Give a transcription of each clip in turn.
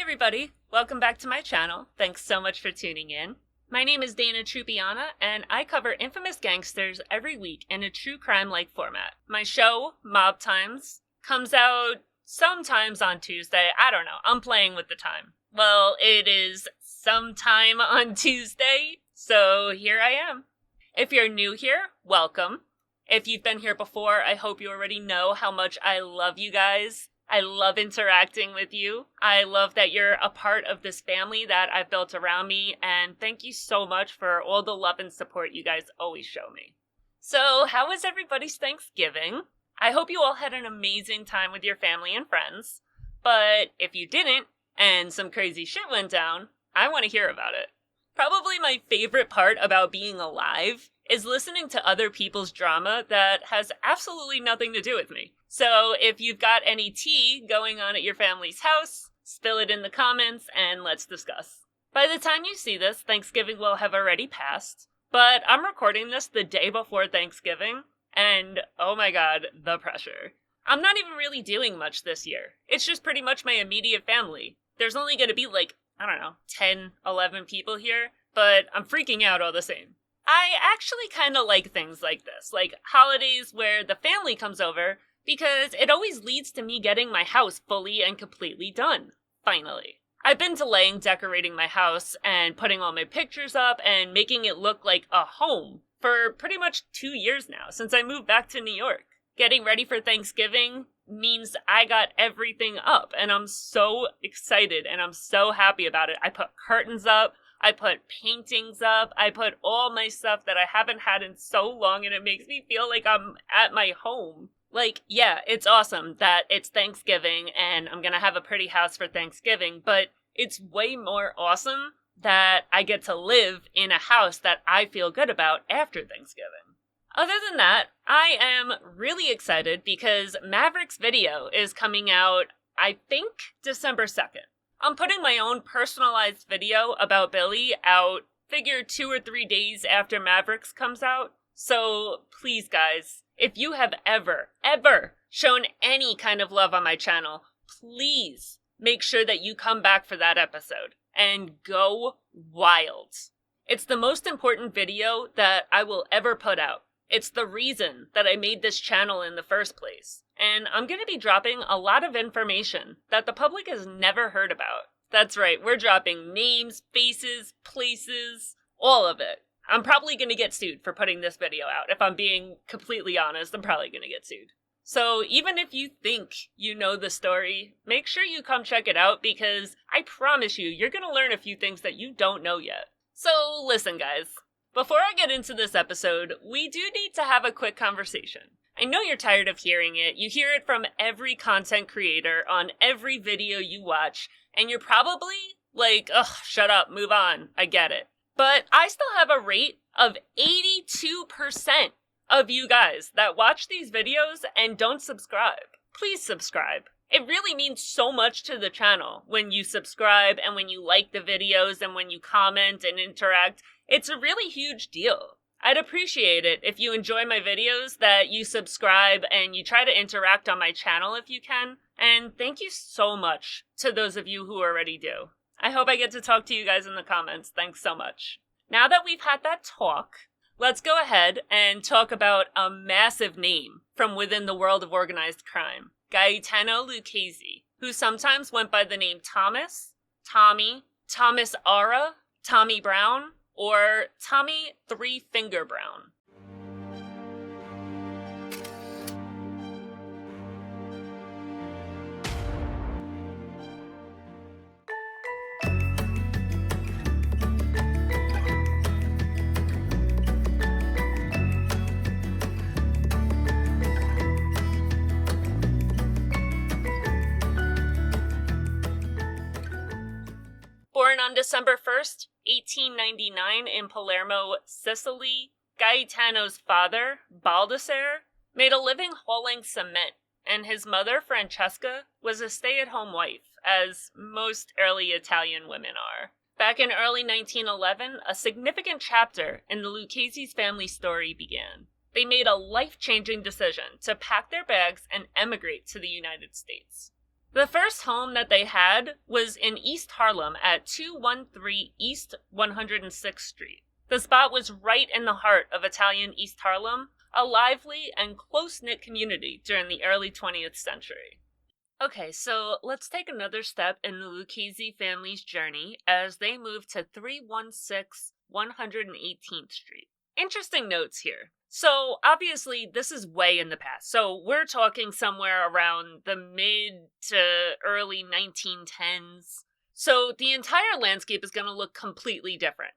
everybody, welcome back to my channel. Thanks so much for tuning in. My name is Dana Trupiana, and I cover infamous gangsters every week in a true crime-like format. My show, Mob Times, comes out sometimes on Tuesday. I don't know, I'm playing with the time. Well, it is sometime on Tuesday, so here I am. If you're new here, welcome. If you've been here before, I hope you already know how much I love you guys. I love interacting with you. I love that you're a part of this family that I've built around me, and thank you so much for all the love and support you guys always show me. So, how was everybody's Thanksgiving? I hope you all had an amazing time with your family and friends, but if you didn't, and some crazy shit went down, I want to hear about it. Probably my favorite part about being alive is listening to other people's drama that has absolutely nothing to do with me. So if you've got any tea going on at your family's house, spill it in the comments and let's discuss. By the time you see this, Thanksgiving will have already passed, but I'm recording this the day before Thanksgiving, and oh my god, the pressure. I'm not even really doing much this year. It's just pretty much my immediate family. There's only gonna be 10, 11 people here, but I'm freaking out all the same. I actually kind of like things like this, like holidays where the family comes over, because it always leads to me getting my house fully and completely done, finally. I've been delaying decorating my house and putting all my pictures up and making it look like a home for pretty much 2 years now, since I moved back to New York. Getting ready for Thanksgiving means I got everything up, and I'm so excited and I'm so happy about it. I put curtains up, I put paintings up, I put all my stuff that I haven't had in so long, and it makes me feel like I'm at my home. Yeah, it's awesome that it's Thanksgiving and I'm gonna have a pretty house for Thanksgiving, but it's way more awesome that I get to live in a house that I feel good about after Thanksgiving. Other than that, I am really excited because Maverick's video is coming out, I think, December 2nd. I'm putting my own personalized video about Billy out, figure 2 or 3 days after Mavericks comes out. So please guys, if you have ever shown any kind of love on my channel, please make sure that you come back for that episode and go wild. It's the most important video that I will ever put out. It's the reason that I made this channel in the first place. And I'm going to be dropping a lot of information that the public has never heard about. That's right, we're dropping names, faces, places, all of it. I'm probably going to get sued for putting this video out. If I'm being completely honest, I'm probably going to get sued. So even if you think you know the story, make sure you come check it out because I promise you're going to learn a few things that you don't know yet. So listen guys, before I get into this episode, we do need to have a quick conversation. I know you're tired of hearing it. You hear it from every content creator on every video you watch, and you're probably like, ugh, shut up, move on, I get it. But I still have a rate of 82% of you guys that watch these videos and don't subscribe. Please subscribe. It really means so much to the channel when you subscribe and when you like the videos and when you comment and interact. It's a really huge deal. I'd appreciate it if you enjoy my videos that you subscribe and you try to interact on my channel if you can. And thank you so much to those of you who already do. I hope I get to talk to you guys in the comments. Thanks so much. Now that we've had that talk, let's go ahead and talk about a massive name from within the world of organized crime. Gaetano Lucchese, who sometimes went by the name Thomas, Tommy, Thomas Ara, Tommy Brown, or Tommy Three Finger Brown. Born on December 1st, 1899 in Palermo, Sicily, Gaetano's father, Baldassare, made a living hauling cement, and his mother, Francesca, was a stay-at-home wife, as most early Italian women are. Back in early 1911, a significant chapter in the Lucchese's family story began. They made a life-changing decision to pack their bags and emigrate to the United States. The first home that they had was in East Harlem at 213 East 106th Street. The spot was right in the heart of Italian East Harlem, a lively and close-knit community during the early 20th century. Okay, so let's take another step in the Lucchese family's journey as they move to 316 118th Street. Interesting notes here. So, obviously, this is way in the past. So, we're talking somewhere around the mid to early 1910s. So, the entire landscape is going to look completely different.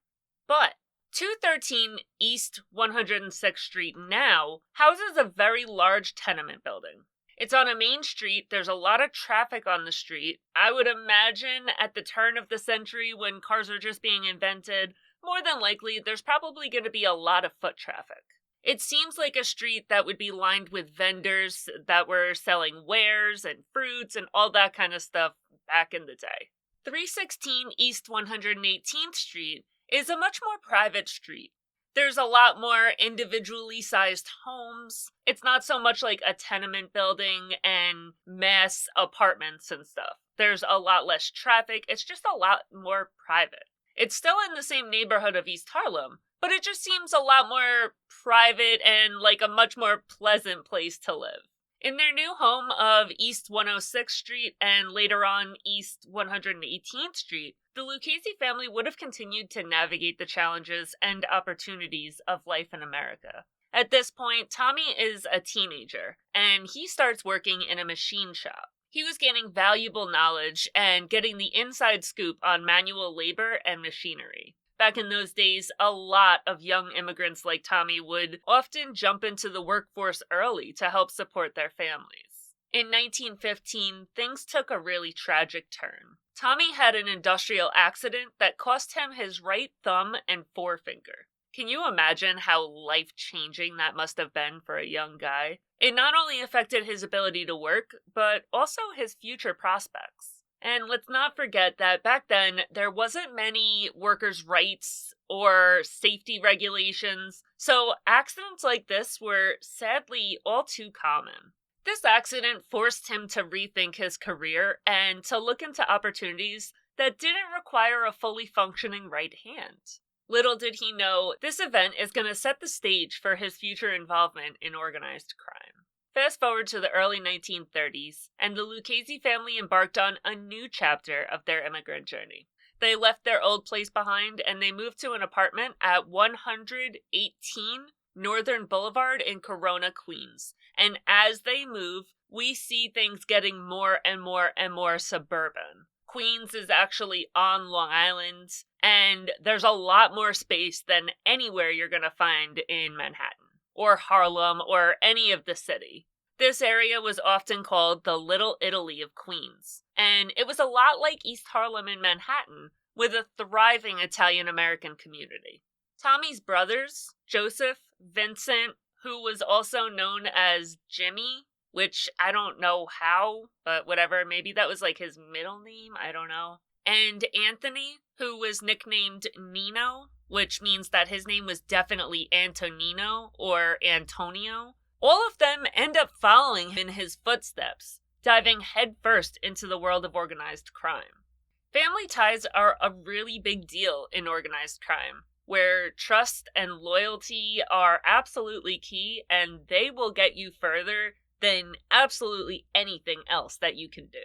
But 213 East 106th Street now houses a very large tenement building. It's on a main street, there's a lot of traffic on the street. I would imagine at the turn of the century when cars were just being invented, more than likely there's probably going to be a lot of foot traffic. It seems like a street that would be lined with vendors that were selling wares and fruits and all that kind of stuff back in the day. 316 East 118th Street is a much more private street. There's a lot more individually sized homes. It's not so much like a tenement building and mass apartments and stuff. There's a lot less traffic. It's just a lot more private. It's still in the same neighborhood of East Harlem, but it just seems a lot more private and like a much more pleasant place to live. In their new home of East 106th Street and later on East 118th Street, the Lucchese family would have continued to navigate the challenges and opportunities of life in America. At this point, Tommy is a teenager, and he starts working in a machine shop. He was gaining valuable knowledge and getting the inside scoop on manual labor and machinery. Back in those days, a lot of young immigrants like Tommy would often jump into the workforce early to help support their families. In 1915, things took a really tragic turn. Tommy had an industrial accident that cost him his right thumb and forefinger. Can you imagine how life-changing that must have been for a young guy? It not only affected his ability to work, but also his future prospects. And let's not forget that back then, there wasn't many workers' rights or safety regulations, so accidents like this were sadly all too common. This accident forced him to rethink his career and to look into opportunities that didn't require a fully functioning right hand. Little did he know, this event is going to set the stage for his future involvement in organized crime. Fast forward to the early 1930s, and the Lucchese family embarked on a new chapter of their immigrant journey. They left their old place behind, and they moved to an apartment at 118 Northern Boulevard in Corona, Queens. And as they move, we see things getting more and more and more suburban. Queens is actually on Long Island, and there's a lot more space than anywhere you're going to find in Manhattan, or Harlem, or any of the city. This area was often called the Little Italy of Queens, and it was a lot like East Harlem in Manhattan, with a thriving Italian-American community. Tommy's brothers, Joseph, Vincent, who was also known as Jimmy, which I don't know how, but whatever, maybe that was like his middle name, I don't know, and Anthony, who was nicknamed Nino, which means that his name was definitely Antonino or Antonio. All of them end up following in his footsteps, diving headfirst into the world of organized crime. Family ties are a really big deal in organized crime, where trust and loyalty are absolutely key, and they will get you further than absolutely anything else that you can do.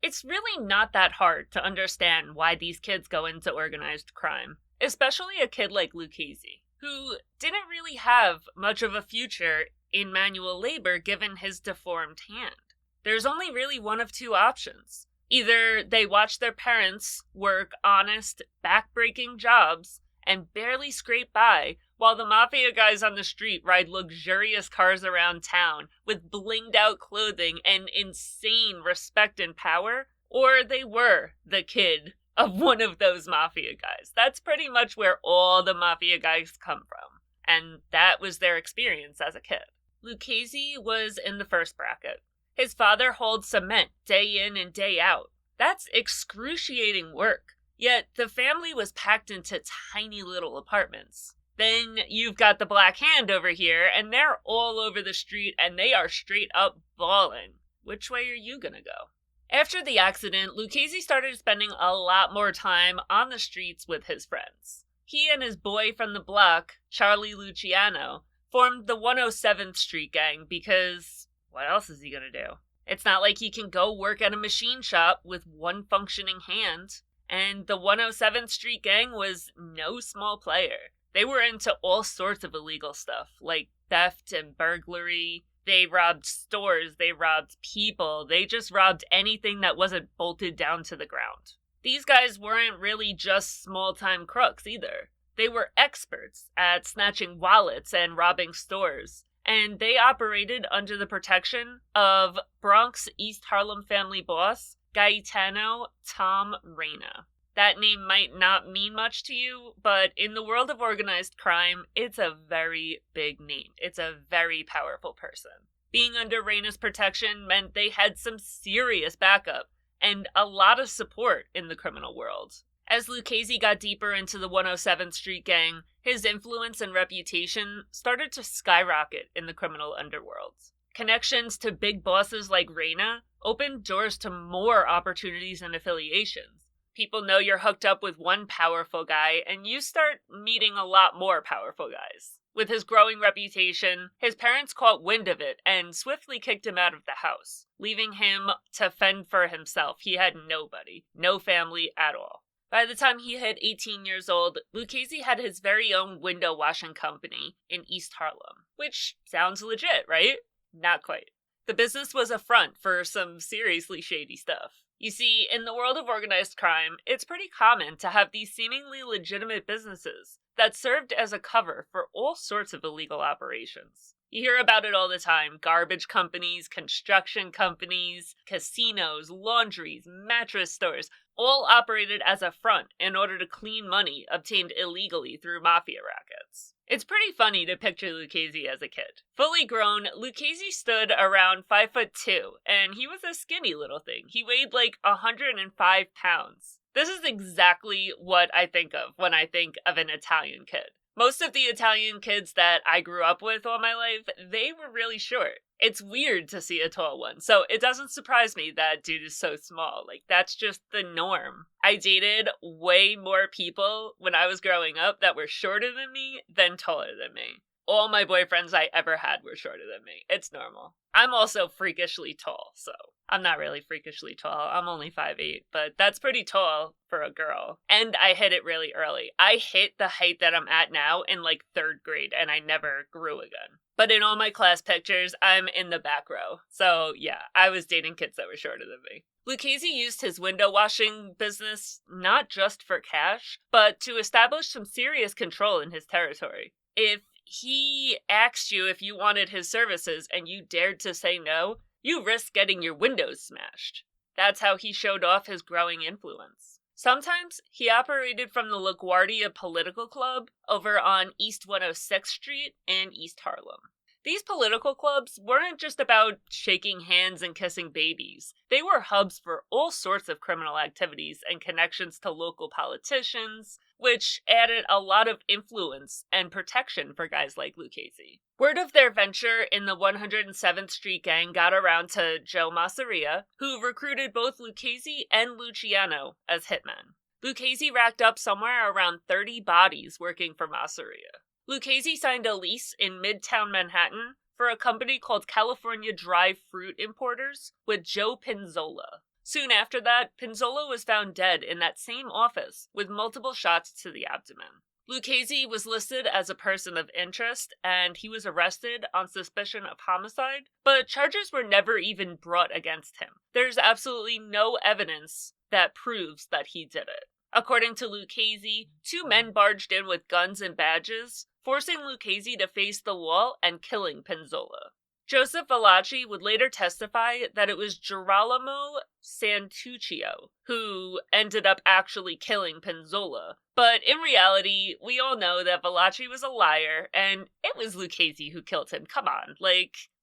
It's really not that hard to understand why these kids go into organized crime, especially a kid like Lucchese, who didn't really have much of a future in manual labor given his deformed hand. There's only really one of two options. Either they watch their parents work honest, back-breaking jobs and barely scrape by, while the Mafia guys on the street ride luxurious cars around town with blinged out clothing and insane respect and power, or they were the kid of one of those Mafia guys. That's pretty much where all the Mafia guys come from, and that was their experience as a kid. Lucchese was in the first bracket. His father hauled cement day in and day out. That's excruciating work. Yet the family was packed into tiny little apartments. Then you've got the Black Hand over here, and they're all over the street, and they are straight up balling. Which way are you gonna go? After the accident, Lucchese started spending a lot more time on the streets with his friends. He and his boy from the block, Charlie Luciano, formed the 107th Street Gang because what else is he gonna do? It's not like he can go work at a machine shop with one functioning hand. And the 107th Street Gang was no small player. They were into all sorts of illegal stuff, like theft and burglary. They robbed stores, they robbed people, they just robbed anything that wasn't bolted down to the ground. These guys weren't really just small-time crooks either. They were experts at snatching wallets and robbing stores, and they operated under the protection of Bronx East Harlem family boss, Gaetano Tommy Reina. That name might not mean much to you, but in the world of organized crime, it's a very big name. It's a very powerful person. Being under Reina's protection meant they had some serious backup and a lot of support in the criminal world. As Lucchese got deeper into the 107th Street Gang, his influence and reputation started to skyrocket in the criminal underworld. Connections to big bosses like Reina opened doors to more opportunities and affiliations. People know you're hooked up with one powerful guy, and you start meeting a lot more powerful guys. With his growing reputation, his parents caught wind of it and swiftly kicked him out of the house, leaving him to fend for himself. He had nobody, no family at all. By the time he hit 18 years old, Lucchese had his very own window washing company in East Harlem. Which sounds legit, right? Not quite. The business was a front for some seriously shady stuff. You see, in the world of organized crime, it's pretty common to have these seemingly legitimate businesses that served as a cover for all sorts of illegal operations. You hear about it all the time. Garbage companies, construction companies, casinos, laundries, mattress stores, all operated as a front in order to clean money obtained illegally through mafia rackets. It's pretty funny to picture Lucchese as a kid. Fully grown, Lucchese stood around 5'2", and he was a skinny little thing. He weighed like 105 pounds. This is exactly what I think of when I think of an Italian kid. Most of the Italian kids that I grew up with all my life, they were really short. It's weird to see a tall one, so it doesn't surprise me that dude is so small. Like, that's just the norm. I dated way more people when I was growing up that were shorter than me than taller than me. All my boyfriends I ever had were shorter than me. It's normal. I'm also freakishly tall, so I'm not really freakishly tall. I'm only 5'8", but that's pretty tall for a girl. And I hit it really early. I hit the height that I'm at now in like 3rd grade, and I never grew again. But in all my class pictures, I'm in the back row. So yeah, I was dating kids that were shorter than me. Lucchese used his window washing business not just for cash, but to establish some serious control in his territory. If he asked you if you wanted his services and you dared to say no, you risked getting your windows smashed. That's how he showed off his growing influence. Sometimes he operated from the LaGuardia Political Club over on East 106th Street in East Harlem. These political clubs weren't just about shaking hands and kissing babies. They were hubs for all sorts of criminal activities and connections to local politicians, which added a lot of influence and protection for guys like Lucchese. Word of their venture in the 107th Street Gang got around to Joe Masseria, who recruited both Lucchese and Luciano as hitmen. Lucchese racked up somewhere around 30 bodies working for Masseria. Lucchese signed a lease in Midtown Manhattan for a company called California Dry Fruit Importers with Joe Pinzola. Soon after that, Pinzola was found dead in that same office with multiple shots to the abdomen. Lucchese was listed as a person of interest, and he was arrested on suspicion of homicide, but charges were never even brought against him. There's absolutely no evidence that proves that he did it. According to Lucchese, 2 men barged in with guns and badges, forcing Lucchese to face the wall and killing Pinzola. Joseph Valachi would later testify that it was Girolamo Santuccio who ended up actually killing Pinzola. But in reality, we all know that Valachi was a liar, and it was Lucchese who killed him. Come on,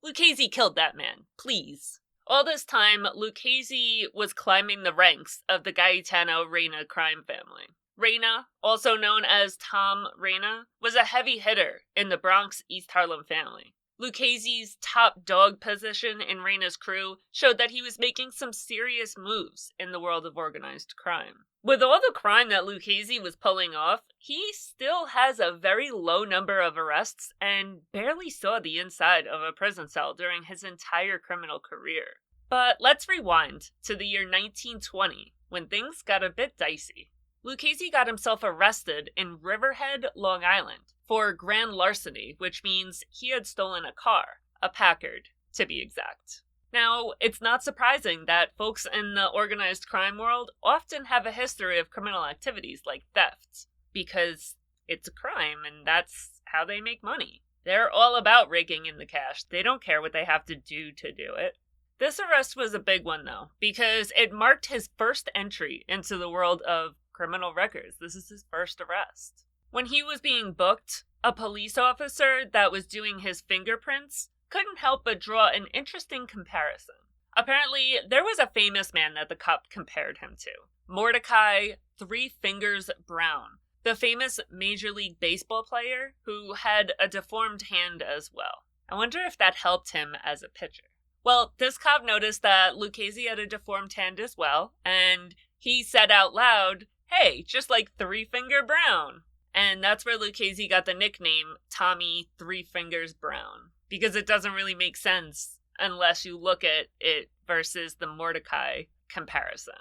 Lucchese killed that man, please. All this time, Lucchese was climbing the ranks of the Gaetano Reina crime family. Reina, also known as Tom Reina, was a heavy hitter in the Bronx East Harlem family. Lucchese's top dog position in Reina's crew showed that he was making some serious moves in the world of organized crime. With all the crime that Lucchese was pulling off, he still has a very low number of arrests and barely saw the inside of a prison cell during his entire criminal career. But let's rewind to the year 1920, when things got a bit dicey. Lucchese got himself arrested in Riverhead, Long Island, for grand larceny, which means he had stolen a car, a Packard, to be exact. Now, it's not surprising that folks in the organized crime world often have a history of criminal activities like theft, because it's a crime and that's how they make money. They're all about raking in the cash. They don't care what they have to do it. This arrest was a big one, though, because it marked his first entry into the world of criminal records. This is his first arrest. When he was being booked, a police officer that was doing his fingerprints couldn't help but draw an interesting comparison. Apparently, there was a famous man that the cop compared him to. Mordecai Three Fingers Brown, the famous Major League Baseball player who had a deformed hand as well. I wonder if that helped him as a pitcher. Well, this cop noticed that Lucchese had a deformed hand as well, and he said out loud, "Hey, just like Three Finger Brown." And that's where Lucchese got the nickname Tommy Three Fingers Brown, because it doesn't really make sense unless you look at it versus the Mordecai comparison.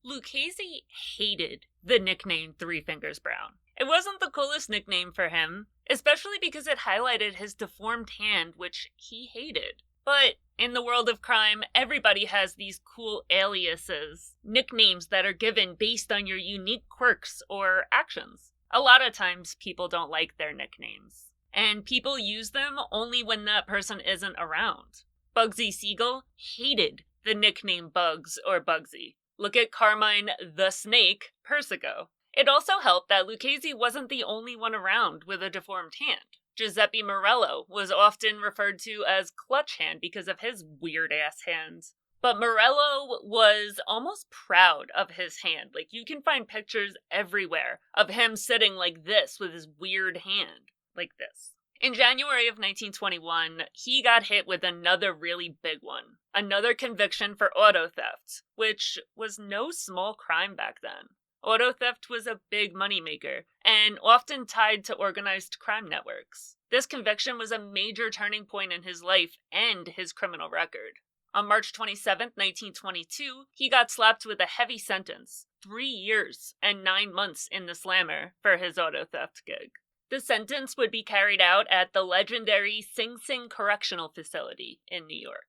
Lucchese hated the nickname Three Fingers Brown. It wasn't the coolest nickname for him, especially because it highlighted his deformed hand, which he hated. But in the world of crime, everybody has these cool aliases, nicknames that are given based on your unique quirks or actions. A lot of times people don't like their nicknames, and people use them only when that person isn't around. Bugsy Siegel hated the nickname Bugs or Bugsy. Look at Carmine the Snake Persico. It also helped that Lucchese wasn't the only one around with a deformed hand. Giuseppe Morello was often referred to as Clutch Hand because of his weird-ass hands. But Morello was almost proud of his hand. Like, you can find pictures everywhere of him sitting like this with his weird hand. Like this. In January of 1921, he got hit with another really big one. Another conviction for auto theft, which was no small crime back then. Auto theft was a big moneymaker, and often tied to organized crime networks. This conviction was a major turning point in his life and his criminal record. On March 27, 1922, he got slapped with a heavy sentence, 3 years and 9 months in the slammer for his auto theft gig. The sentence would be carried out at the legendary Sing Sing Correctional Facility in New York.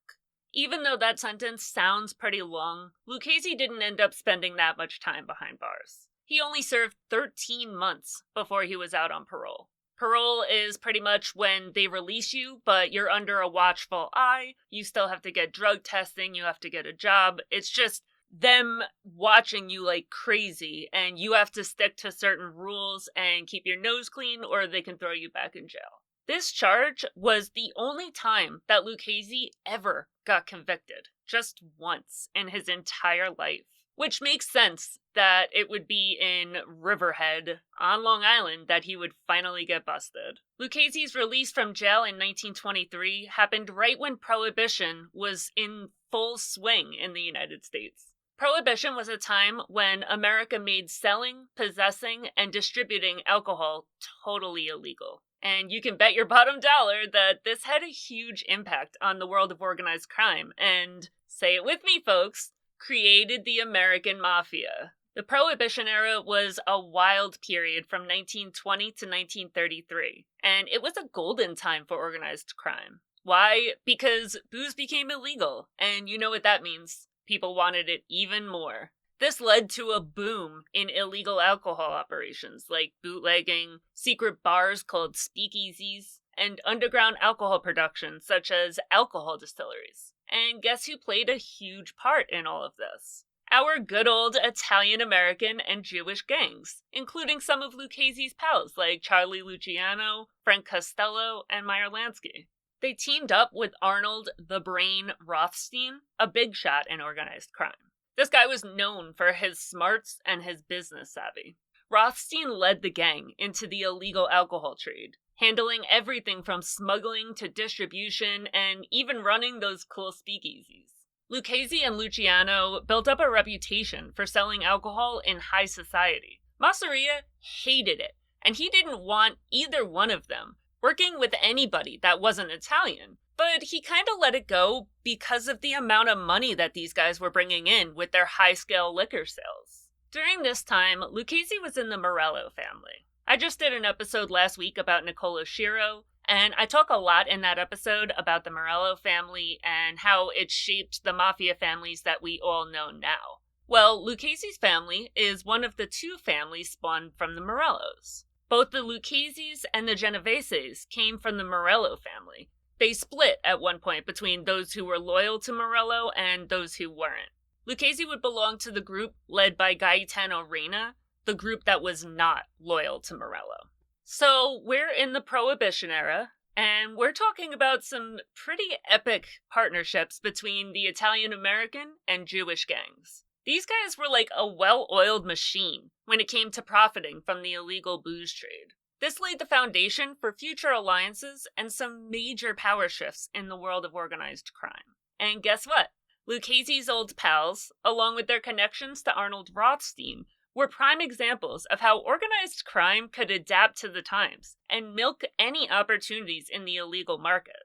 Even though that sentence sounds pretty long, Lucchese didn't end up spending that much time behind bars. He only served 13 months before he was out on parole. Parole is pretty much when they release you, but you're under a watchful eye. You still have to get drug testing, you have to get a job. It's just them watching you like crazy, and you have to stick to certain rules and keep your nose clean, or they can throw you back in jail. This charge was the only time that Lucchese ever got convicted, just once in his entire life. Which makes sense that it would be in Riverhead on Long Island that he would finally get busted. Lucchese's release from jail in 1923 happened right when Prohibition was in full swing in the United States. Prohibition was a time when America made selling, possessing, and distributing alcohol totally illegal. And you can bet your bottom dollar that this had a huge impact on the world of organized crime, and, say it with me folks, created the American Mafia. The Prohibition era was a wild period from 1920 to 1933, and it was a golden time for organized crime. Why? Because booze became illegal, and you know what that means. People wanted it even more. This led to a boom in illegal alcohol operations, like bootlegging, secret bars called speakeasies, and underground alcohol production, such as alcohol distilleries. And guess who played a huge part in all of this? Our good old Italian-American and Jewish gangs, including some of Lucchese's pals like Charlie Luciano, Frank Costello, and Meyer Lansky. They teamed up with Arnold the Brain Rothstein, a big shot in organized crime. This guy was known for his smarts and his business savvy. Rothstein led the gang into the illegal alcohol trade. handling everything from smuggling to distribution and even running those cool speakeasies. Lucchese and Luciano built up a reputation for selling alcohol in high society. Masseria hated it, and he didn't want either one of them working with anybody that wasn't Italian. But he kind of let it go because of the amount of money that these guys were bringing in with their high-scale liquor sales. During this time, Lucchese was in the Morello family. I just did an episode last week about Niccolo Schiro, and I talk a lot in that episode about the Morello family and how it shaped the Mafia families that we all know now. Well, Lucchese's family is one of the two families spawned from the Morellos. Both the Luccheses and the Genoveses came from the Morello family. They split at one point between those who were loyal to Morello and those who weren't. Lucchese would belong to the group led by Gaetano Reina, the group that was not loyal to Morello. So we're in the Prohibition era, and we're talking about some pretty epic partnerships between the Italian-American and Jewish gangs. These guys were like a well-oiled machine when it came to profiting from the illegal booze trade. This laid the foundation for future alliances and some major power shifts in the world of organized crime. And guess what? Lucchese's old pals, along with their connections to Arnold Rothstein, were prime examples of how organized crime could adapt to the times and milk any opportunities in the illegal market.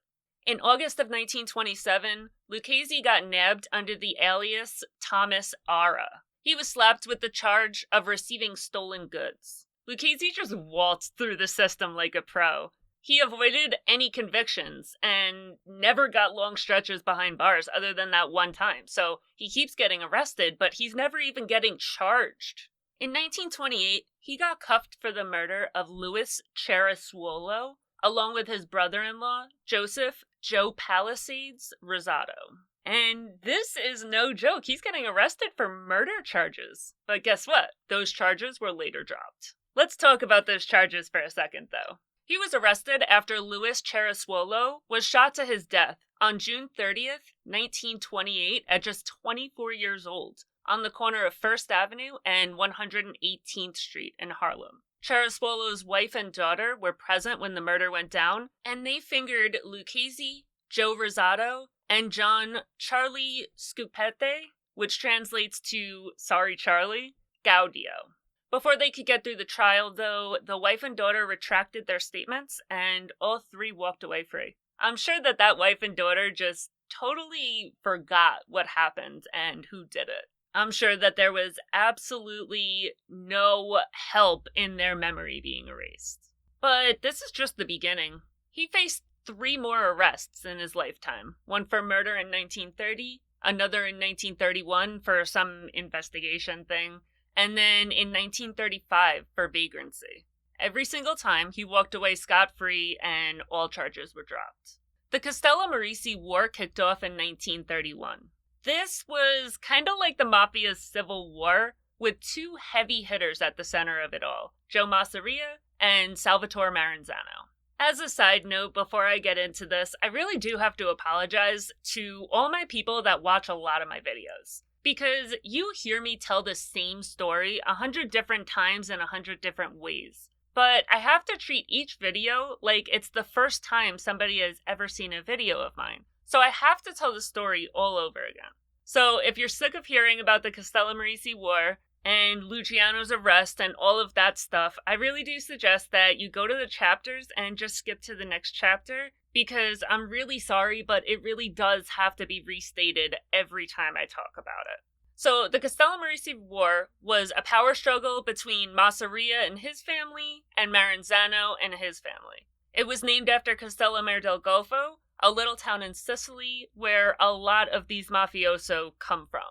In August of 1927, Lucchese got nabbed under the alias Thomas Ara. He was slapped with the charge of receiving stolen goods. Lucchese just waltzed through the system like a pro. He avoided any convictions and never got long stretches behind bars other than that one time. So he keeps getting arrested, but he's never even getting charged. In 1928, he got cuffed for the murder of Louis Ceresuolo, along with his brother-in-law, Joseph Joe Palisades Rosado. And this is no joke. He's getting arrested for murder charges. But guess what? Those charges were later dropped. Let's talk about those charges for a second, though. He was arrested after Louis Ceresuolo was shot to his death on June 30th, 1928, at just 24 years old, on the corner of 1st Avenue and 118th Street in Harlem. Ceresuolo's wife and daughter were present when the murder went down, and they fingered Lucchese, Joe Rosado, and John Charlie Scupete, which translates to Sorry Charlie, Gaudio. Before they could get through the trial, though, the wife and daughter retracted their statements, and all three walked away free. I'm sure that wife and daughter just totally forgot what happened and who did it. I'm sure that there was absolutely no help in their memory being erased. But this is just the beginning. He faced 3 more arrests in his lifetime. One for murder in 1930, another in 1931 for some investigation thing, and then in 1935 for vagrancy. Every single time, he walked away scot-free and all charges were dropped. The Castellammarese War kicked off in 1931. This was kind of like the Mafia's civil war, with 2 heavy hitters at the center of it all, Joe Masseria and Salvatore Maranzano. As a side note, before I get into this, I really do have to apologize to all my people that watch a lot of my videos. Because you hear me tell the same story 100 different times in 100 different ways. But I have to treat each video like it's the first time somebody has ever seen a video of mine. So I have to tell the story all over again. So if you're sick of hearing about the Castellammarese War and Luciano's arrest and all of that stuff, I really do suggest that you go to the chapters and just skip to the next chapter, because I'm really sorry, but it really does have to be restated every time I talk about it. So the Castellammarese War was a power struggle between Masseria and his family and Maranzano and his family. It was named after Castellamare del Golfo, a little town in Sicily where a lot of these mafioso come from.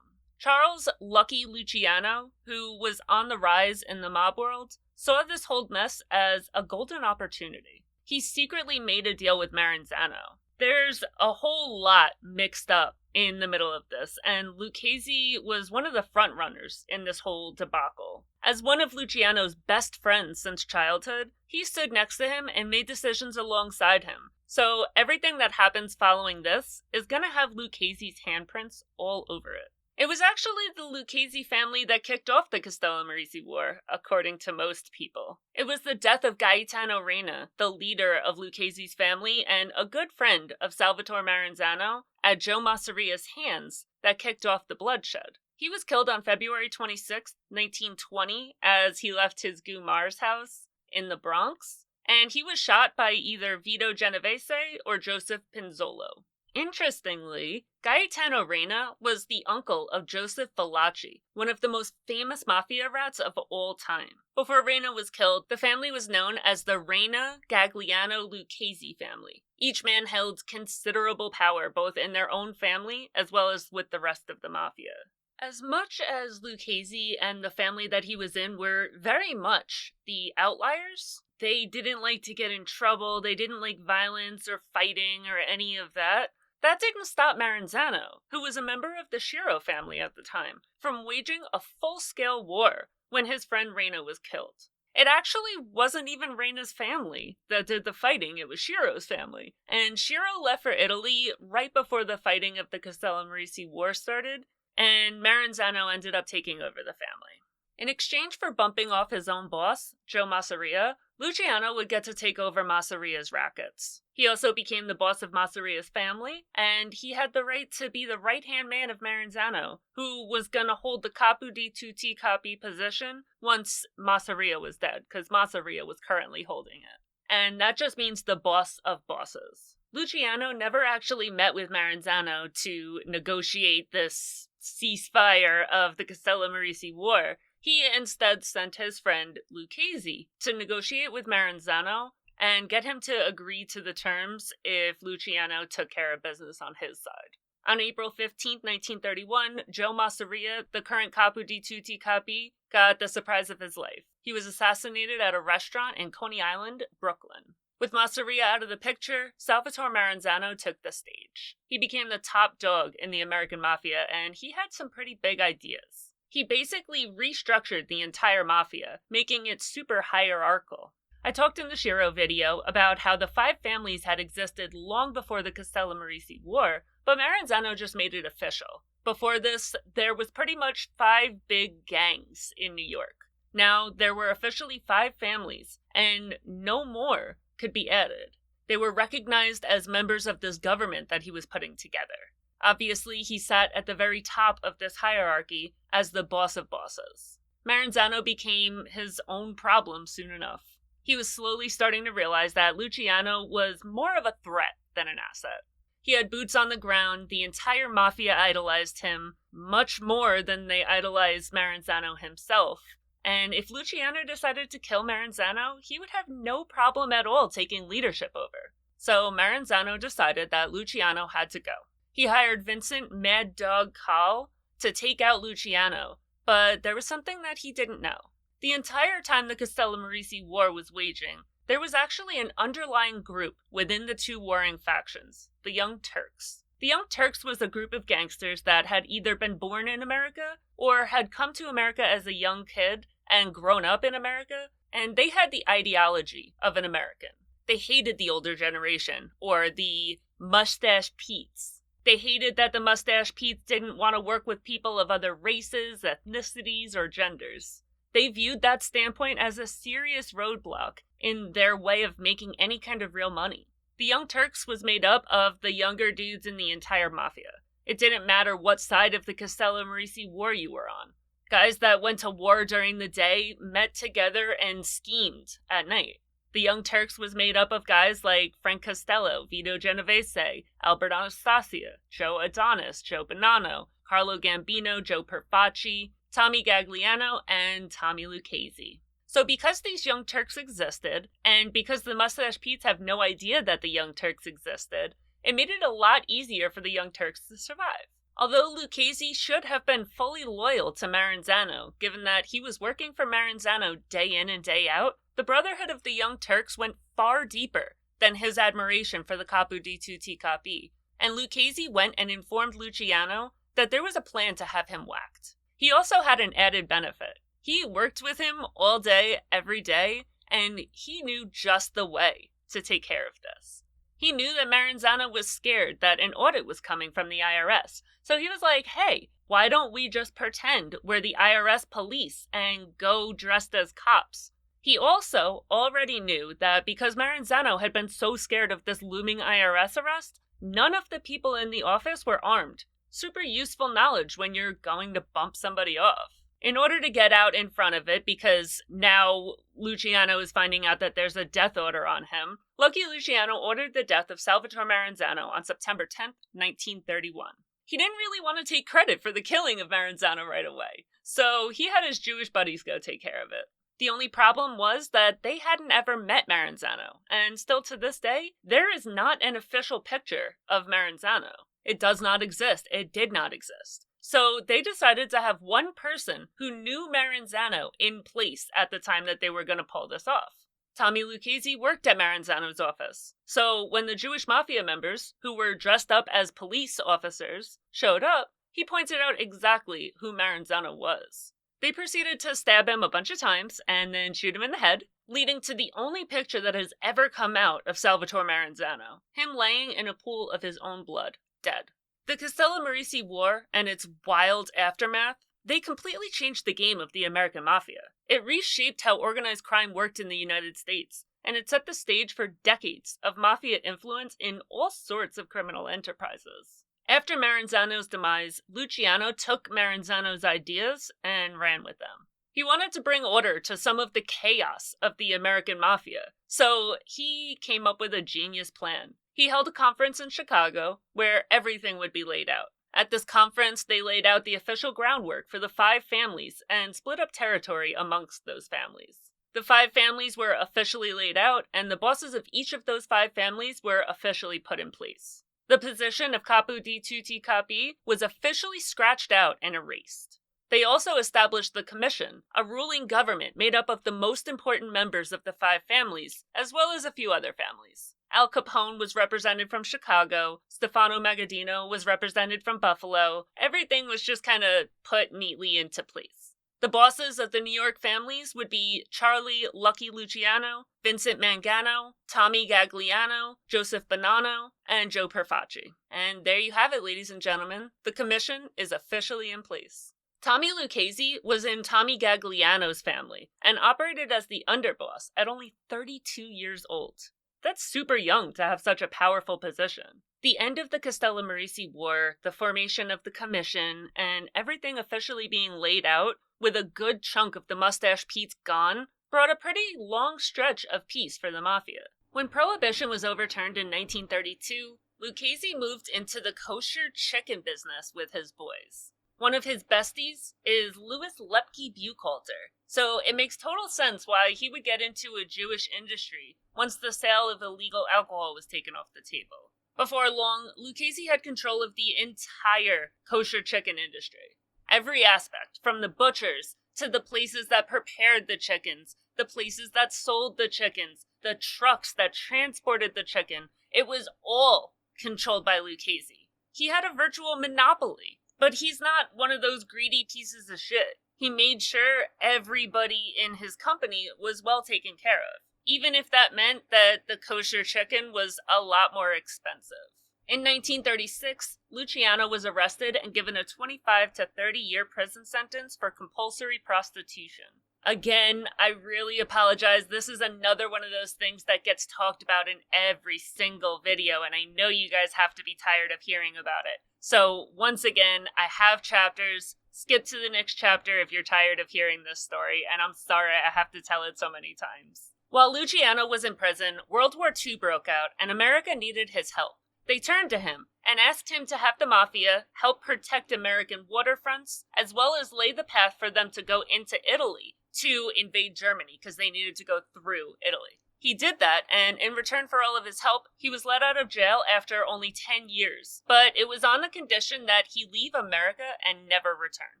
Charles Lucky Luciano, who was on the rise in the mob world, saw this whole mess as a golden opportunity. He secretly made a deal with Maranzano. There's a whole lot mixed up in the middle of this, and Luchese was one of the front runners in this whole debacle. As one of Luciano's best friends since childhood, he stood next to him and made decisions alongside him. So everything that happens following this is gonna have Luchese's handprints all over it. It was actually the Luchese family that kicked off the Castellammarese War, according to most people. It was the death of Gaetano Reina, the leader of Lucchese's family and a good friend of Salvatore Maranzano, at Joe Massaria's hands that kicked off the bloodshed. He was killed on February 26, 1920, as he left his 𝐕𝐈𝐃𝐄𝐎 house in the Bronx, and he was shot by either Vito Genovese or Joseph Pinzolo. Interestingly, Gaetano Reina was the uncle of Joseph 𝐕𝐈𝐃𝐿𝐼, one of the most famous mafia rats of all time. Before Reina was killed, the family was known as the Reina Gaetano Lucchese family. Each man held considerable power both in their own family as well as with the rest of the mafia. As much as Lucchese and the family that he was in were very much the outliers, they didn't like to get in trouble, they didn't like violence or fighting or any of that. That didn't stop Maranzano, who was a member of the Schiro family at the time, from waging a full-scale war when his friend Reina was killed. It actually wasn't even Reina's family that did the fighting, it was Sciro's family. And Schiro left for Italy right before the fighting of the Castellammarese War started, and Maranzano ended up taking over the family. In exchange for bumping off his own boss, Joe Massaria, Luciano would get to take over Massaria's rackets. He also became the boss of Massaria's family, and he had the right to be the right-hand man of Maranzano, who was gonna hold the 𝐂𝐇𝐀𝐏𝐄𝐎 position once Massaria was dead, because Massaria was currently holding it. And that just means the boss of bosses. Luciano never actually met with Maranzano to negotiate this ceasefire of the Castellammarese War. He instead sent his friend Luchese to negotiate with Maranzano and get him to agree to the terms if Luciano took care of business on his side. On April 15, 1931, Joe Massaria, the current 𝐂𝐇𝐀𝐏𝐄𝐏, got the surprise of his life. He was assassinated at a restaurant in Coney Island, Brooklyn. With Massaria out of the picture, Salvatore Maranzano took the stage. He became the top dog in the American Mafia, and he had some pretty big ideas. He basically restructured the entire Mafia, making it super hierarchical. I talked in the Schiro video about how the 5 families had existed long before the Castellammarese War, but Maranzano just made it official. Before this, there was pretty much 5 big gangs in New York. Now, there were officially 5 families, and no more could be added. They were recognized as members of this government that he was putting together. Obviously, he sat at the very top of this hierarchy as the boss of bosses. Maranzano became his own problem soon enough. He was slowly starting to realize that Luciano was more of a threat than an asset. He had boots on the ground, the entire Mafia idolized him, much more than they idolized Maranzano himself. And if Luciano decided to kill Maranzano, he would have no problem at all taking leadership over. So Maranzano decided that Luciano had to go. He hired Vincent Mad Dog Call to take out Luciano, but there was something that he didn't know. The entire time the Castellammarese War was waging, there was actually an underlying group within the 2 warring factions, the Young Turks. The Young Turks was a group of gangsters that had either been born in America or had come to America as a young kid and grown up in America, and they had the ideology of an American. They hated the older generation, or the Mustache Petes. They hated that the Mustache Petes didn't want to work with people of other races, ethnicities, or genders. They viewed that standpoint as a serious roadblock in their way of making any kind of real money. The Young Turks was made up of the younger dudes in the entire Mafia. It didn't matter what side of the Castellammarese War you were on. Guys that went to war during the day met together and schemed at night. The Young Turks was made up of guys like Frank Costello, Vito Genovese, Albert Anastasia, Joe Adonis, Joe Bonanno, Carlo Gambino, Joe Perfacci, Tommy Gagliano, and Tommy Lucchese. So because these Young Turks existed, and because the Mustache Petes have no idea that the Young Turks existed, it made it a lot easier for the Young Turks to survive. Although Lucchese should have been fully loyal to Maranzano, given that he was working for Maranzano day in and day out, the Brotherhood of the Young Turks went far deeper than his admiration for the 𝐂𝐇𝐀𝐏𝐄𝐎, and Lucchese went and informed Luciano that there was a plan to have him whacked. He also had an added benefit. He worked with him all day, every day, and he knew just the way to take care of this. He knew that Maranzano was scared that an audit was coming from the IRS, so he was like, hey, Why don't we just pretend we're the IRS police and go dressed as cops? He also already knew that because Maranzano had been so scared of this looming IRS arrest, none of the people in the office were armed. Super useful knowledge when you're going to bump somebody off. In order to get out in front of it, because now Luciano is finding out that there's a death order on him, Lucky Luciano ordered the death of Salvatore Maranzano on September 10th, 1931. He didn't really want to take credit for the killing of Maranzano right away, so he had his Jewish buddies go take care of it. The only problem was that they hadn't ever met Maranzano, and still to this day, there is not an official picture of Maranzano. It does not exist. It did not exist. So they decided to have one person who knew Maranzano in place at the time that they were going to pull this off. Tommy Lucchese worked at Maranzano's office. So when the Jewish Mafia members, who were dressed up as police officers, showed up, he pointed out exactly who Maranzano was. They proceeded to stab him a bunch of times and then shoot him in the head, leading to the only picture that has ever come out of Salvatore Maranzano, him laying in a pool of his own blood, dead. The Castellammarese War and its wild aftermath, they completely changed the game of the American Mafia. It reshaped how organized crime worked in the United States, and it set the stage for decades of Mafia influence in all sorts of criminal enterprises. After Maranzano's demise, Luciano took Maranzano's ideas and ran with them. He wanted to bring order to some of the chaos of the American Mafia, so he came up with a genius plan. He held a conference in Chicago where everything would be laid out. At this conference, they laid out the official groundwork for the 5 families and split up territory amongst those families. The 5 families were officially laid out, and the bosses of each of those 5 families were officially put in place. The position of 𝐂𝐇𝐀𝐏𝐄𝐎 was officially scratched out and erased. They also established the Commission, a ruling government made up of the most important members of the 5 families, as well as a few other families. Al Capone was represented from Chicago, Stefano Magaddino was represented from Buffalo. Everything was just kind of put neatly into place. The bosses of the New York families would be Charlie Lucky Luciano, Vincent Mangano, Tommy Gagliano, Joseph Bonanno, and Joe Perfacci. And there you have it, ladies and gentlemen. The commission is officially in place. Tommy Lucchese was in Tommy Gagliano's family and operated as the underboss at only 32 years old. That's super young to have such a powerful position. The end of the Castellammarese War, the formation of the commission, and everything officially being laid out, with a good chunk of the mustache Pete's gone, brought a pretty long stretch of peace for the Mafia. When Prohibition was overturned in 1932, Lucchese moved into the kosher chicken business with his boys. One of his besties is Louis Lepke Buchalter, so it makes total sense why he would get into a Jewish industry once the sale of illegal alcohol was taken off the table. Before long, Lucchese had control of the entire kosher chicken industry. Every aspect, from the butchers to the places that prepared the chickens, the places that sold the chickens, the trucks that transported the chicken, it was all controlled by Lucchese. He had a virtual monopoly. But he's not one of those greedy pieces of shit. He made sure everybody in his company was well taken care of, even if that meant that the kosher chicken was a lot more expensive. In 1936, Luciano was arrested and given a 25 to 30-year prison sentence for compulsory prostitution. Again, I really apologize. This is another one of those things that gets talked about in every single video, and I know you guys have to be tired of hearing about it. So, once again, I have chapters. Skip to the next chapter if you're tired of hearing this story, and I'm sorry I have to tell it so many times. While Luciano was in prison, World War II broke out, and America needed his help. They turned to him and asked him to have the Mafia help protect American waterfronts, as well as lay the path for them to go into Italy to invade Germany, because they needed to go through Italy. He did that, and in return for all of his help, he was let out of jail after only 10 years. But it was on the condition that he leave America and never return.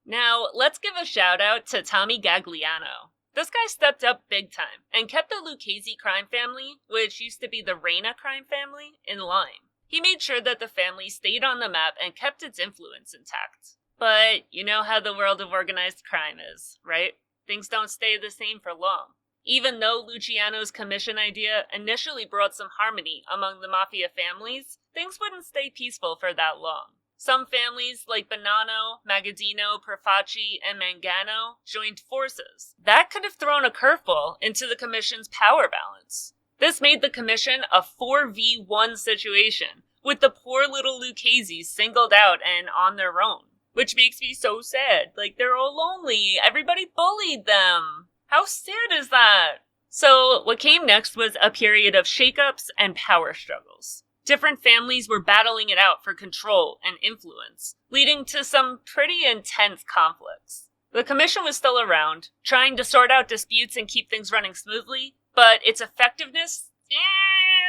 Now, let's give a shout out to Tommy Gagliano. This guy stepped up big time and kept the Lucchese crime family, which used to be the Reina crime family, in line. He made sure that the family stayed on the map and kept its influence intact. But you know how the world of organized crime is, right? Things don't stay the same for long. Even though Luciano's commission idea initially brought some harmony among the Mafia families, things wouldn't stay peaceful for that long. Some families like Bonanno, Magaddino, Profaci, and Mangano joined forces. That could have thrown a curveball into the commission's power balance. This made the commission a 4v1 situation, with the poor little Luccheses singled out and on their own. Which makes me so sad. Like, they're all lonely. Everybody bullied them. How sad is that? So, what came next was a period of shakeups and power struggles. Different families were battling it out for control and influence, leading to some pretty intense conflicts. The commission was still around, trying to sort out disputes and keep things running smoothly, but its effectiveness,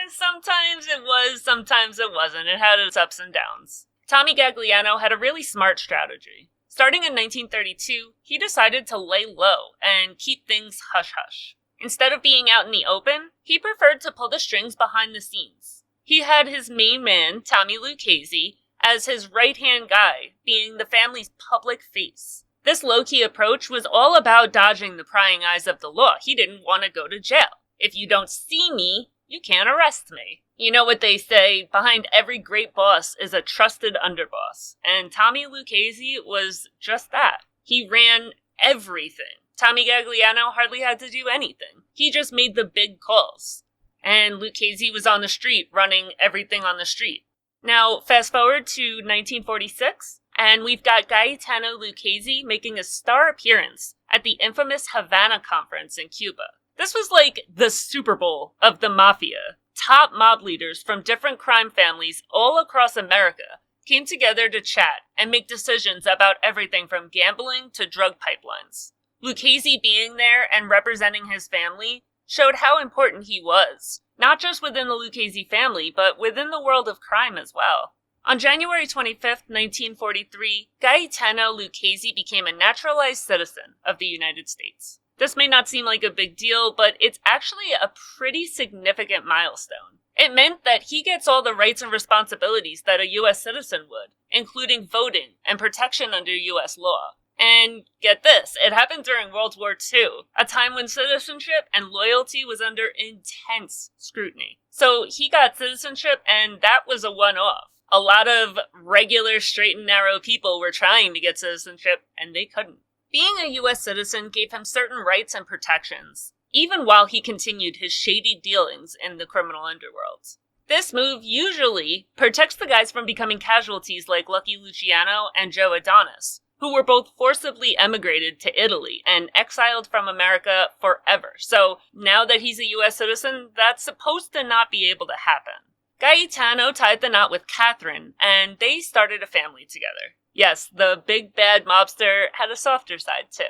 sometimes it was, sometimes it wasn't. It had its ups and downs. Tommy Gagliano had a really smart strategy. Starting in 1932, he decided to lay low and keep things hush-hush. Instead of being out in the open, he preferred to pull the strings behind the scenes. He had his main man, Tommy Lucchese, as his right-hand guy, being the family's public face. This low-key approach was all about dodging the prying eyes of the law. He didn't want to go to jail. If you don't see me, you can't arrest me. You know what they say, behind every great boss is a trusted underboss. And Tommy Lucchese was just that. He ran everything. Tommy Gagliano hardly had to do anything. He just made the big calls. And Lucchese was on the street, running everything on the street. Now, fast forward to 1946, and we've got Gaetano Lucchese making a star appearance at the infamous Havana Conference in Cuba. This was like the Super Bowl of the Mafia. Top mob leaders from different crime families all across America came together to chat and make decisions about everything from gambling to drug pipelines. Lucchese being there and representing his family showed how important he was, not just within the Lucchese family, but within the world of crime as well. On January 25th, 1943, Gaetano Lucchese became a naturalized citizen of the United States. This may not seem like a big deal, but it's actually a pretty significant milestone. It meant that he gets all the rights and responsibilities that a U.S. citizen would, including voting and protection under U.S. law. And get this, it happened during World War II, a time when citizenship and loyalty was under intense scrutiny. So he got citizenship, and that was a one-off. A lot of regular straight and narrow people were trying to get citizenship, and they couldn't. Being a U.S. citizen gave him certain rights and protections, even while he continued his shady dealings in the criminal underworld. This move usually protects the guys from becoming casualties like Lucky Luciano and Joe Adonis, who were both forcibly emigrated to Italy and exiled from America forever. So now that he's a U.S. citizen, that's supposed to not be able to happen. Gaetano tied the knot with Catherine, and they started a family together. Yes, the big bad mobster had a softer side too.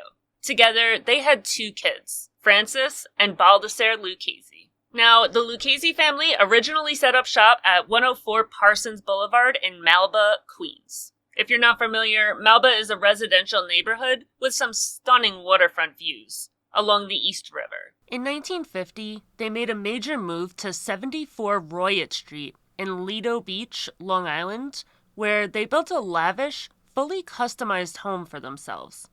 Together, they had 2 kids, Francis and Baldassare Lucchese. Now, the Lucchese family originally set up shop at 104 Parsons Boulevard in Malba, Queens. If you're not familiar, Malba is a residential neighborhood with some stunning waterfront views along the East River. In 1950, they made a major move to 74 Royett Street in Lido Beach, Long Island, where they built a lavish, fully customized home for themselves.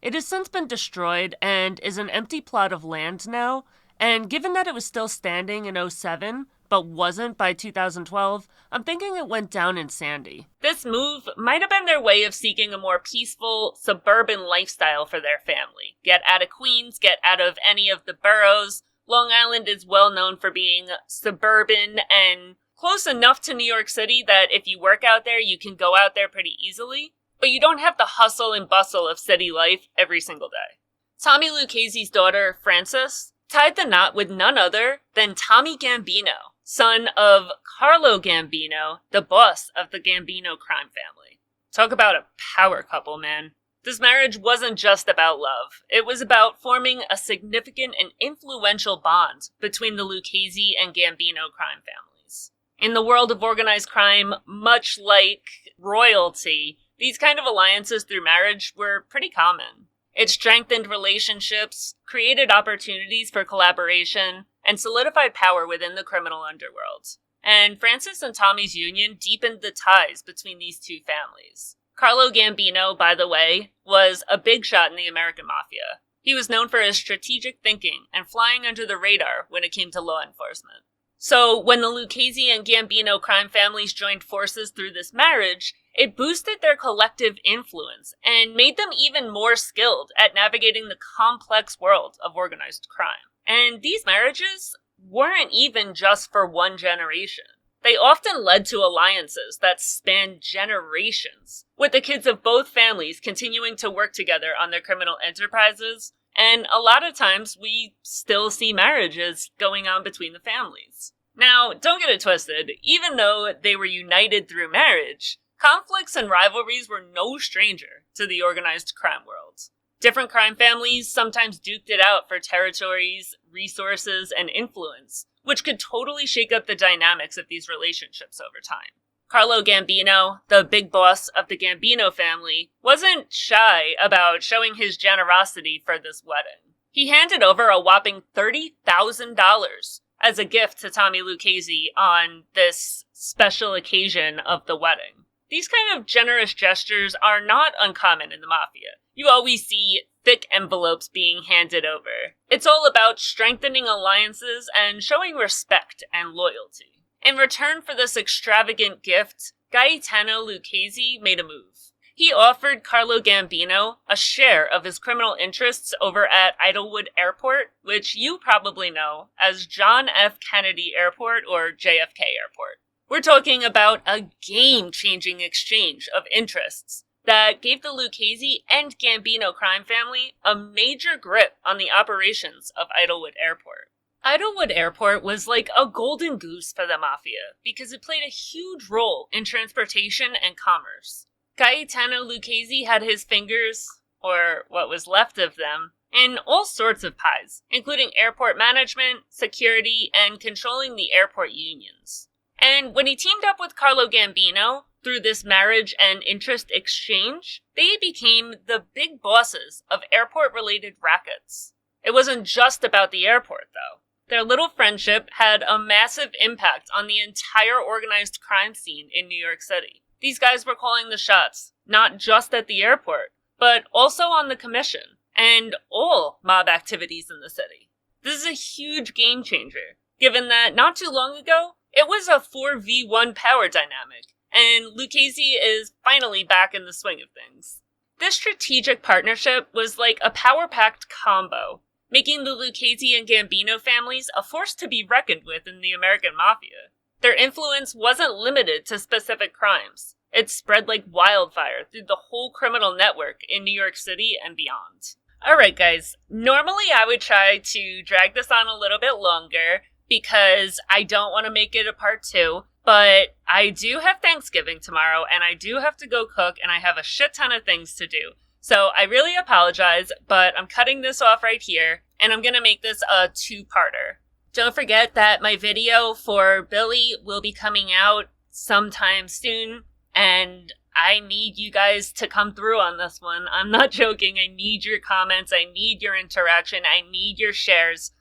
It has since been destroyed and is an empty plot of land now, and given that it was still standing in '07, but wasn't by 2012, I'm thinking it went down in Sandy. This move might have been their way of seeking a more peaceful, suburban lifestyle for their family. Get out of Queens, get out of any of the boroughs. Long Island is well known for being suburban and close enough to New York City that if you work out there, you can go out there pretty easily, but you don't have the hustle and bustle of city life every single day. Tommy Lucchese's daughter, Frances, tied the knot with none other than Tommy Gambino, son of Carlo Gambino, the boss of the Gambino crime family. Talk about a power couple, man. This marriage wasn't just about love. It was about forming a significant and influential bond between the Lucchese and Gambino crime families. In the world of organized crime, much like royalty, these kind of alliances through marriage were pretty common. It strengthened relationships, created opportunities for collaboration, and solidified power within the criminal underworld. And Francis and Tommy's union deepened the ties between these two families. Carlo Gambino, by the way, was a big shot in the American Mafia. He was known for his strategic thinking and flying under the radar when it came to law enforcement. So when the Lucchese and Gambino crime families joined forces through this marriage, it boosted their collective influence and made them even more skilled at navigating the complex world of organized crime. And these marriages weren't even just for one generation. They often led to alliances that spanned generations, with the kids of both families continuing to work together on their criminal enterprises, and a lot of times we still see marriages going on between the families. Now, don't get it twisted, even though they were united through marriage, conflicts and rivalries were no stranger to the organized crime world. Different crime families sometimes duked it out for territories, resources, and influence, which could totally shake up the dynamics of these relationships over time. Carlo Gambino, the big boss of the Gambino family, wasn't shy about showing his generosity for this wedding. He handed over a whopping $30,000 as a gift to Tommy Lucchese on this special occasion of the wedding. These kind of generous gestures are not uncommon in the Mafia. You always see thick envelopes being handed over. It's all about strengthening alliances and showing respect and loyalty. In return for this extravagant gift, Gaetano Lucchese made a move. He offered Carlo Gambino a share of his criminal interests over at Idlewood Airport, which you probably know as John F. Kennedy Airport or JFK Airport. We're talking about a game-changing exchange of interests that gave the Lucchese and Gambino crime family a major grip on the operations of Idlewood Airport. Idlewood Airport was like a golden goose for the Mafia because it played a huge role in transportation and commerce. Gaetano Lucchese had his fingers, or what was left of them, in all sorts of pies, including airport management, security, and controlling the airport unions. And when he teamed up with Carlo Gambino, through this marriage and interest exchange, they became the big bosses of airport-related rackets. It wasn't just about the airport, though. Their little friendship had a massive impact on the entire organized crime scene in New York City. These guys were calling the shots, not just at the airport, but also on the commission, and all mob activities in the city. This is a huge game changer, given that not too long ago, it was a 4v1 power dynamic, and Lucchese is finally back in the swing of things. This strategic partnership was like a power-packed combo, making the Lucchese and Gambino families a force to be reckoned with in the American Mafia. Their influence wasn't limited to specific crimes. It spread like wildfire through the whole criminal network in New York City and beyond. Alright guys, normally I would try to drag this on a little bit longer because I don't want to make it a part 2, but I do have Thanksgiving tomorrow and I do have to go cook and I have a shit ton of things to do. So I really apologize, but I'm cutting this off right here and I'm going to make this a 2-parter. Don't forget that my video for Billy will be coming out sometime soon, and I need you guys to come through on this one. I'm not joking. I need your comments. I need your interaction. I need your shares.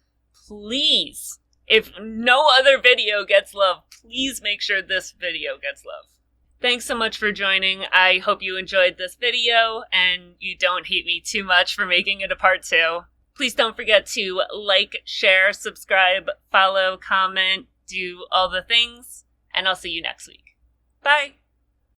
Please, if no other video gets love, please make sure this video gets love. Thanks so much for joining. I hope you enjoyed this video, and you don't hate me too much for making it a part 2. Please don't forget to like, share, subscribe, follow, comment, do all the things, and I'll see you next week. Bye!